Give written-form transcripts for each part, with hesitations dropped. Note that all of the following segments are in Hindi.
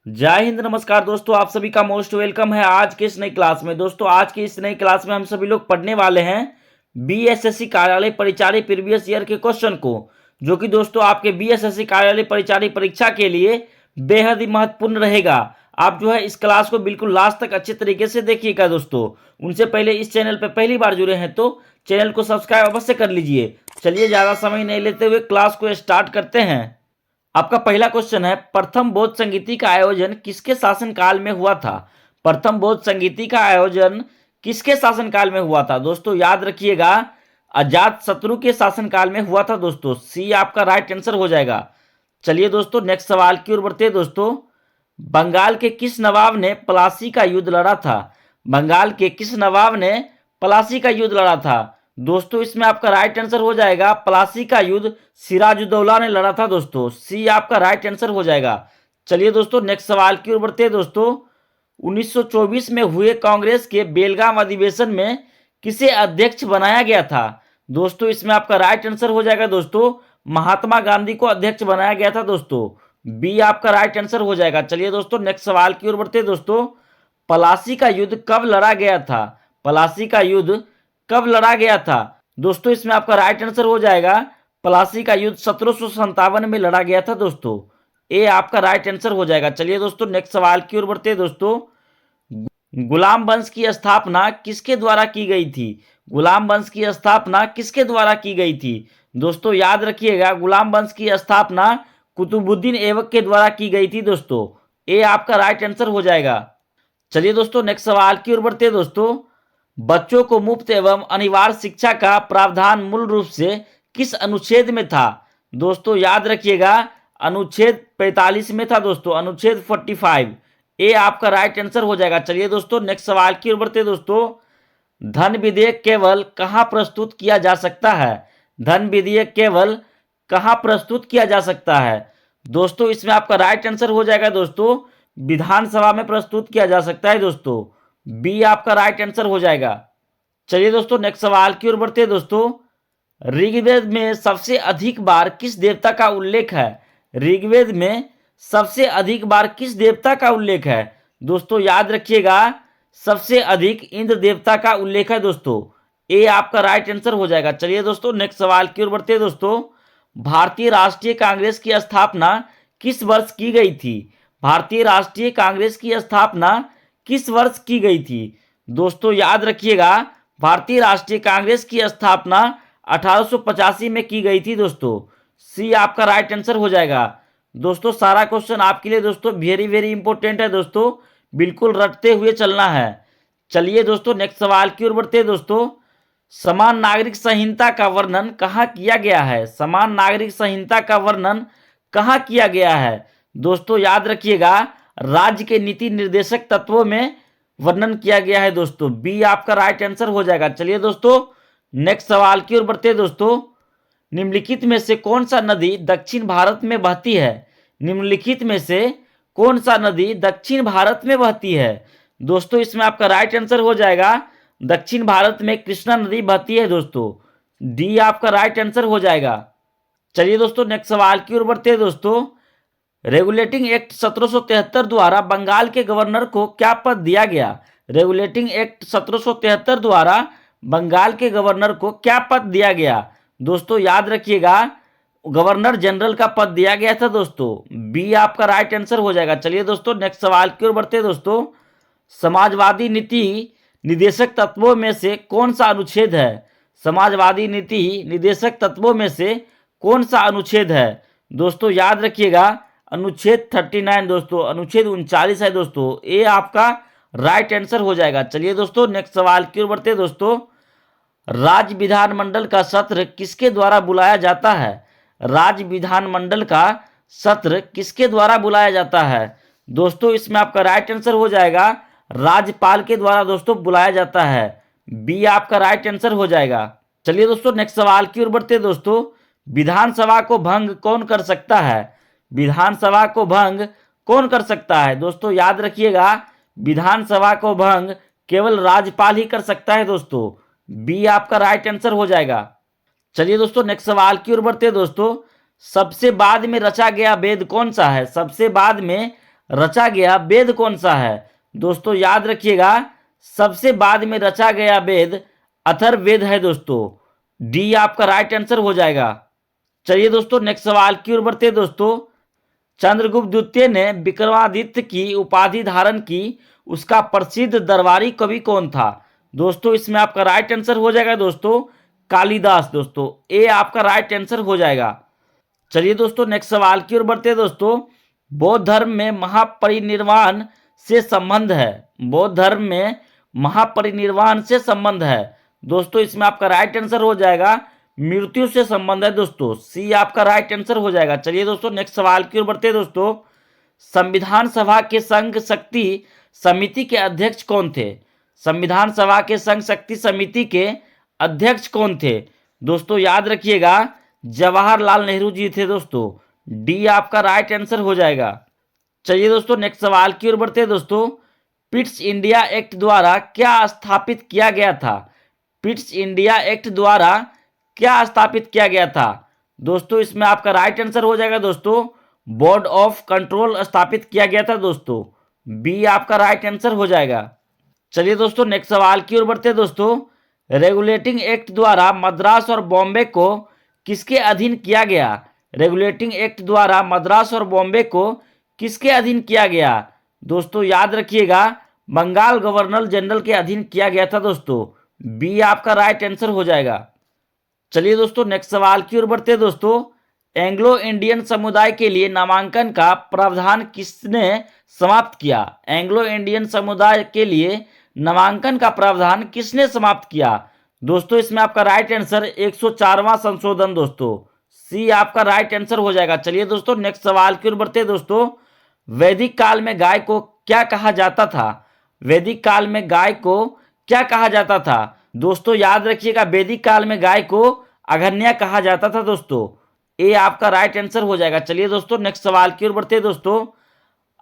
जय हिंद, नमस्कार दोस्तों। आप सभी का मोस्ट वेलकम है आज के इस नई क्लास में। दोस्तों आज की इस नई क्लास में हम सभी लोग पढ़ने वाले हैं बीएसएससी कार्यालय परिचारी प्रीवियस ईयर के क्वेश्चन को, जो कि दोस्तों आपके बीएसएससी कार्यालय परिचारी परीक्षा के लिए बेहद ही महत्वपूर्ण रहेगा। आप जो है इस क्लास को बिल्कुल लास्ट तक अच्छे तरीके से देखिएगा दोस्तों। उनसे पहले इस चैनल पर पहली बार जुड़े हैं तो चैनल को सब्सक्राइब अवश्य कर लीजिए। चलिए ज़्यादा समय नहीं लेते हुए क्लास को स्टार्ट करते हैं। आपका पहला क्वेश्चन है, प्रथम बौद्ध संगीति का आयोजन किसके शासनकाल में हुआ था? प्रथम बौद्ध संगीति का आयोजन किसके शासनकाल में हुआ था? दोस्तों याद रखिएगा, अजात शत्रु के शासनकाल में हुआ था दोस्तों। सी आपका राइट आंसर हो जाएगा। चलिए दोस्तों नेक्स्ट सवाल की ओर बढ़ते हैं दोस्तों। बंगाल के किस नवाब ने प्लासी का युद्ध लड़ा था? बंगाल के किस नवाब ने प्लासी का युद्ध लड़ा था? दोस्तों इसमें आपका राइट आंसर हो जाएगा, प्लासी का युद्ध सिराजुद्दौला ने लड़ा था दोस्तों। सी आपका राइट आंसर हो जाएगा। चलिए दोस्तों नेक्स्ट सवाल की ओर बढ़ते हैं दोस्तों। 1924 में हुए कांग्रेस के बेलगाम अधिवेशन में किसे अध्यक्ष बनाया गया था? दोस्तों इसमें आपका राइट आंसर हो जाएगा दोस्तों, महात्मा गांधी को अध्यक्ष बनाया गया था दोस्तों। बी आपका राइट आंसर हो जाएगा। चलिए दोस्तों नेक्स्ट सवाल की ओर बढ़ते हैं दोस्तों। प्लासी का युद्ध कब लड़ा गया था? प्लासी का युद्ध कब लड़ा गया था? दोस्तों इसमें आपका राइट आंसर हो जाएगा, प्लासी का युद्ध 1757 में लड़ा गया था दोस्तों। ए आपका राइट आंसर हो जाएगा। चलिए दोस्तों नेक्स्ट सवाल की ओर बढ़ते हैं दोस्तों। गुलाम वंश की स्थापना किसके द्वारा की गई थी? गुलाम वंश की स्थापना किसके द्वारा की गई थी? दोस्तों याद रखिएगा, गुलाम वंश की स्थापना कुतुबुद्दीन ऐबक के द्वारा की गई थी दोस्तों। ए आपका राइट आंसर हो जाएगा। चलिए दोस्तों नेक्स्ट सवाल की ओर बढ़ते हैं दोस्तों। बच्चों को मुफ्त एवं अनिवार्य शिक्षा का प्रावधान मूल रूप से किस अनुच्छेद में था? दोस्तों याद रखिएगा, अनुच्छेद 45 में था दोस्तों, अनुच्छेद 45। ए आपका राइट आंसर हो जाएगा। चलिए दोस्तों नेक्स्ट सवाल की ओर बढ़ते दोस्तों। धन विधेयक केवल कहां प्रस्तुत किया जा सकता है? धन विधेयक केवल कहां प्रस्तुत किया जा सकता है? दोस्तों इसमें आपका राइट आंसर हो जाएगा दोस्तों, विधानसभा में प्रस्तुत किया जा सकता है दोस्तों। बी आपका राइट आंसर हो जाएगा। चलिए दोस्तों नेक्स्ट सवाल की ओर बढ़ते हैं दोस्तों। ऋग्वेद में सबसे अधिक बार किस देवता का उल्लेख है? ऋग्वेद में सबसे अधिक बार किस देवता का उल्लेख है? दोस्तों याद रखिएगा, सबसे अधिक इंद्र देवता का उल्लेख है दोस्तों। ए आपका राइट आंसर हो जाएगा। चलिए दोस्तों नेक्स्ट सवाल की ओर बढ़ते हैं दोस्तों। भारतीय राष्ट्रीय कांग्रेस की स्थापना किस वर्ष की गई थी? भारतीय राष्ट्रीय कांग्रेस की स्थापना किस वर्ष की गई थी? दोस्तों याद रखिएगा, भारतीय राष्ट्रीय कांग्रेस की स्थापना 1885 में की गई थी दोस्तों। सी आपका राइट आंसर हो जाएगा। दोस्तों सारा क्वेश्चन आपके लिए दोस्तों वेरी वेरी इंपॉर्टेंट है दोस्तों, बिल्कुल रटते हुए चलना है। चलिए दोस्तों नेक्स्ट सवाल की ओर बढ़ते हैं दोस्तों। समान नागरिक संहिता का वर्णन कहाँ किया गया है? समान नागरिक संहिता का वर्णन कहाँ किया गया है? दोस्तों याद रखिएगा, राज्य के नीति निर्देशक तत्वों में वर्णन किया गया है दोस्तों। बी आपका राइट आंसर हो जाएगा। चलिए दोस्तों नेक्स्ट सवाल की ओर बढ़ते हैं दोस्तों। निम्नलिखित में से कौन सा नदी दक्षिण भारत में बहती है? निम्नलिखित में से कौन सा नदी दक्षिण भारत में बहती है? दोस्तों इसमें आपका राइट आंसर हो जाएगा, दक्षिण भारत में कृष्णा नदी बहती है दोस्तों। डी आपका राइट आंसर हो जाएगा। चलिए दोस्तों नेक्स्ट सवाल की ओर बढ़ते हैं दोस्तों। रेगुलेटिंग एक्ट 1773 द्वारा बंगाल के गवर्नर को क्या पद दिया गया? रेगुलेटिंग एक्ट 1773 द्वारा बंगाल के गवर्नर को क्या पद दिया गया? दोस्तों याद रखिएगा, गवर्नर जनरल का पद दिया गया था दोस्तों। बी आपका राइट आंसर हो जाएगा। चलिए दोस्तों नेक्स्ट सवाल की ओर बढ़ते हैं दोस्तों। समाजवादी नीति निदेशक तत्वों में से कौन सा अनुच्छेद है? समाजवादी नीति निदेशक तत्वों में से कौन सा अनुच्छेद है? दोस्तों याद रखिएगा, अनुच्छेद 39 दोस्तों, अनुच्छेद 39 है दोस्तों। ए आपका राइट आंसर हो जाएगा। चलिए दोस्तों नेक्स्ट सवाल की ओर बढ़ते हैं दोस्तों। राज्य विधानमंडल का सत्र किसके द्वारा बुलाया जाता है? राज्य विधानमंडल का सत्र किसके द्वारा बुलाया जाता है? दोस्तों इसमें आपका राइट आंसर हो जाएगा, राज्यपाल के द्वारा दोस्तों बुलाया जाता है। बी आपका राइट आंसर हो जाएगा। चलिए दोस्तों नेक्स्ट सवाल की ओर बढ़ते हैं दोस्तों। विधानसभा को भंग कौन कर सकता है? विधानसभा को भंग कौन कर सकता है? दोस्तों याद रखिएगा, विधानसभा को भंग केवल राज्यपाल ही कर सकता है दोस्तों। बी आपका राइट आंसर हो जाएगा। चलिए दोस्तों नेक्स्ट सवाल की ओर बढ़ते हैं दोस्तों। सबसे बाद में रचा गया वेद कौन सा है? सबसे बाद में रचा गया वेद कौन सा है? दोस्तों याद रखिएगा, सबसे बाद में रचा गया वेद अथर्ववेद है दोस्तों। डी आपका राइट आंसर हो जाएगा। चलिए दोस्तों नेक्स्ट सवाल की ओर बढ़ते हैं दोस्तों। चंद्रगुप्त द्वितीय ने विक्रमादित्य की उपाधि धारण की, उसका प्रसिद्ध दरबारी कवि कौन था? दोस्तों इसमें आपका राइट आंसर हो जाएगा दोस्तों कालिदास। दोस्तों ए आपका राइट आंसर हो जाएगा। चलिए दोस्तों नेक्स्ट सवाल की ओर बढ़ते हैं दोस्तों। बौद्ध धर्म में महापरिनिर्वाण से संबंध है। बौद्ध धर्म में महापरिनिर्वाण से संबंध है। दोस्तों इसमें आपका राइट आंसर हो जाएगा मृत्यु से संबंध है दोस्तों। सी आपका राइट आंसर हो जाएगा। चलिए दोस्तों नेक्स्ट सवाल की ओर बढ़ते हैं दोस्तों। संविधान सभा के संघ शक्ति समिति के अध्यक्ष कौन थे? संविधान सभा के संघ शक्ति समिति के अध्यक्ष कौन थे? दोस्तों याद रखिएगा, जवाहरलाल नेहरू जी थे दोस्तों। डी आपका राइट आंसर हो जाएगा। चलिए दोस्तों नेक्स्ट सवाल की ओर बढ़ते हैं दोस्तों। पिट्स इंडिया एक्ट द्वारा क्या स्थापित किया गया था? पिट्स इंडिया एक्ट द्वारा क्या स्थापित किया गया था? दोस्तों इसमें आपका राइट आंसर हो जाएगा दोस्तों बोर्ड ऑफ कंट्रोल स्थापित किया गया था दोस्तों। बी आपका राइट आंसर हो जाएगा। चलिए दोस्तों नेक्स्ट सवाल की ओर बढ़ते हैं दोस्तों। रेगुलेटिंग एक्ट द्वारा मद्रास और बॉम्बे को किसके अधीन किया गया? रेगुलेटिंग एक्ट द्वारा मद्रास और बॉम्बे को किसके अधीन किया गया? दोस्तों याद रखिएगा, बंगाल गवर्नर जनरल के अधीन किया गया था दोस्तों। बी आपका राइट आंसर हो जाएगा। चलिए दोस्तों नेक्स्ट सवाल की ओर बढ़ते हैं दोस्तों। एंग्लो इंडियन समुदाय के लिए नामांकन का प्रावधान किसने समाप्त किया? एंग्लो इंडियन समुदाय के लिए नामांकन का प्रावधान किसने समाप्त किया? दोस्तों इसमें आपका राइट आंसर 104वां संशोधन दोस्तों। सी आपका राइट आंसर हो जाएगा। चलिए दोस्तों नेक्स्ट सवाल की ओर बढ़ते हैं दोस्तों। वैदिक काल में गाय को क्या कहा जाता था? वैदिक काल में गाय को क्या कहा जाता था? दोस्तों याद रखिएगा, वैदिक काल में गाय को अघन्या कहा जाता था दोस्तों। ए आपका राइट आंसर हो जाएगा। चलिए दोस्तों नेक्स्ट सवाल की ओर बढ़ते हैं दोस्तों।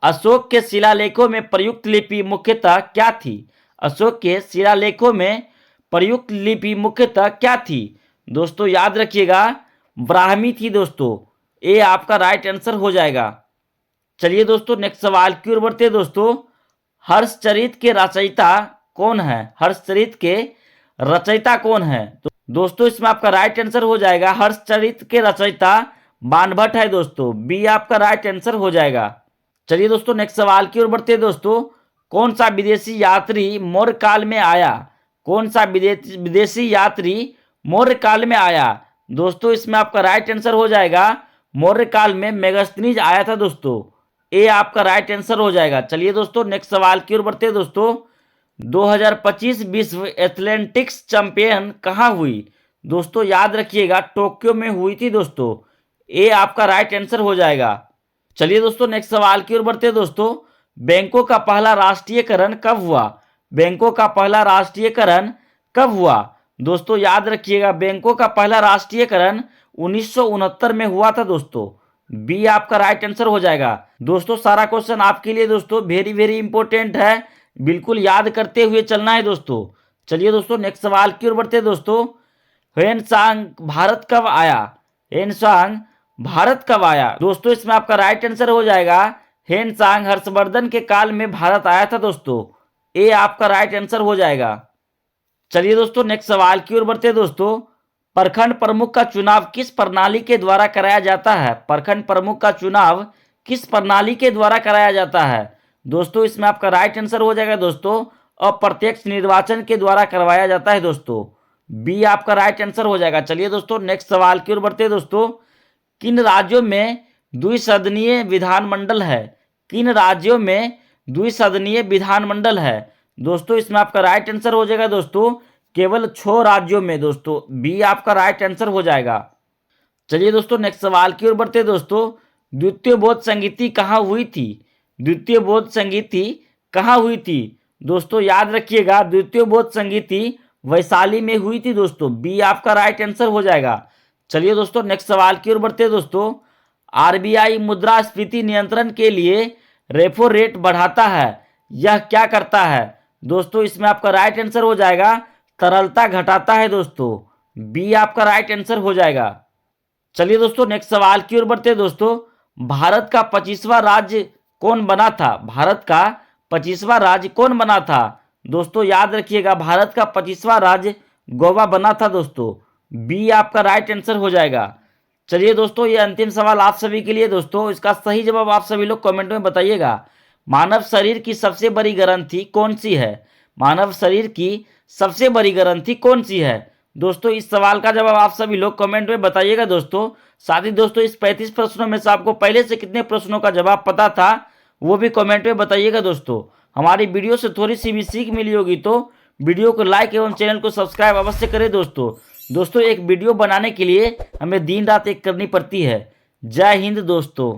अशोक के शिलालेखों में प्रयुक्त लिपि मुख्यतः क्या थी? अशोक के शिलालेखों में प्रयुक्त लिपि मुख्यतः क्या थी? दोस्तों याद रखिएगा, ब्राह्मी थी दोस्तों। ए आपका राइट आंसर हो जाएगा। चलिए दोस्तों नेक्स्ट सवाल की ओर बढ़ते हैं दोस्तों। हर्षचरित के रचयिता कौन है? हर्षचरित के रचयिता कौन है? तो दोस्तों इसमें आपका राइट आंसर हो जाएगा, हर्षचरित के रचयिता बाणभट्ट है दोस्तों। बी आपका राइट आंसर हो जाएगा। चलिए दोस्तों नेक्स्ट सवाल की ओर बढ़ते हैं दोस्तों। कौन सा विदेशी यात्री मौर्य काल में आया? कौन सा विदेशी यात्री मौर्य काल में आया? दोस्तों इसमें आपका राइट आंसर हो जाएगा, मौर्य काल में मेगास्थनीज आया था दोस्तों। ए आपका राइट आंसर हो जाएगा। चलिए दोस्तों नेक्स्ट सवाल की ओर बढ़ते हैं दोस्तों। 2025 विश्व एथलेटिक्स चैंपियन कहाँ हुई? दोस्तों याद रखिएगा, टोक्यो में हुई थी दोस्तों। ए आपका राइट आंसर हो जाएगा। चलिए दोस्तों नेक्स्ट सवाल की ओर बढ़ते हैं दोस्तों। बैंकों का पहला राष्ट्रीयकरण कब हुआ? बैंकों का पहला राष्ट्रीयकरण कब हुआ? दोस्तों याद रखिएगा, बैंकों का पहला राष्ट्रीयकरण 1969 में हुआ था दोस्तों। बी आपका राइट आंसर हो जाएगा। दोस्तों सारा क्वेश्चन आपके लिए दोस्तों वेरी वेरी इंपॉर्टेंट है, बिल्कुल याद करते हुए चलना है दोस्तों। चलिए दोस्तों नेक्स्ट सवाल की ओर बढ़ते हैं दोस्तों। ह्वेनसांग भारत कब आया? ह्वेनसांग भारत कब आया? दोस्तों इसमें आपका राइट आंसर हो जाएगा, ह्वेनसांग हर्षवर्धन के काल में भारत आया था दोस्तों। ए आपका राइट आंसर हो जाएगा। चलिए दोस्तों नेक्स्ट सवाल की ओर बढ़ते हैं दोस्तों। प्रखंड प्रमुख का चुनाव किस प्रणाली के द्वारा कराया जाता है? प्रखंड प्रमुख का चुनाव किस प्रणाली के द्वारा कराया जाता है? दोस्तों इसमें आपका राइट आंसर हो जाएगा दोस्तों, अप्रत्यक्ष निर्वाचन के द्वारा करवाया जाता है दोस्तों। बी आपका राइट आंसर हो जाएगा। चलिए दोस्तों नेक्स्ट सवाल की ओर बढ़ते हैं दोस्तों। किन राज्यों में द्विसदनीय विधानमंडल है? किन राज्यों में द्विसदनीय विधानमंडल है? दोस्तों इसमें आपका राइट आंसर हो जाएगा दोस्तों, केवल 6 राज्यों में दोस्तों। बी आपका राइट आंसर हो जाएगा। चलिए दोस्तों नेक्स्ट सवाल की ओर बढ़ते हैं दोस्तों। द्वितीय बौद्ध संगीति कहाँ हुई थी? द्वितीय बौद्ध संगीति कहाँ हुई थी? दोस्तों याद रखिएगा, द्वितीय बौद्ध संगीति वैशाली में हुई थी दोस्तों। बी आपका राइट आंसर हो जाएगा। चलिए दोस्तों नेक्स्ट सवाल की ओर बढ़ते हैं दोस्तों। आरबीआई मुद्रास्फीति नियंत्रण के लिए रेपो रेट बढ़ाता है, यह क्या करता है? दोस्तों इसमें आपका राइट आंसर हो जाएगा, तरलता घटाता है दोस्तों। बी आपका राइट आंसर हो जाएगा। चलिए दोस्तों नेक्स्ट सवाल की ओर बढ़ते हैं दोस्तों। भारत का 25वां राज्य कौन बना था? भारत का 25वां राज्य कौन बना था? दोस्तों याद रखिएगा, भारत का 25वां राज्य गोवा बना था दोस्तों। बी आपका राइट आंसर हो जाएगा। चलिए दोस्तों, ये अंतिम सवाल आप सभी के लिए दोस्तों, इसका सही जवाब आप सभी लोग कमेंट में बताइएगा। मानव शरीर की सबसे बड़ी ग्रंथि कौन सी है? मानव शरीर की सबसे बड़ी ग्रंथि कौन सी है? दोस्तों इस सवाल का जवाब आप सभी लोग कमेंट में बताइएगा दोस्तों। साथ ही दोस्तों, इस 35 प्रश्नों में से आपको पहले से कितने प्रश्नों का जवाब पता था वो भी कमेंट में बताइएगा दोस्तों। हमारी वीडियो से थोड़ी सी भी सीख मिली होगी तो वीडियो को लाइक एवं चैनल को सब्सक्राइब अवश्य करें दोस्तों। दोस्तों एक वीडियो बनाने के लिए हमें दिन रात एक करनी पड़ती है। जय हिंद दोस्तों।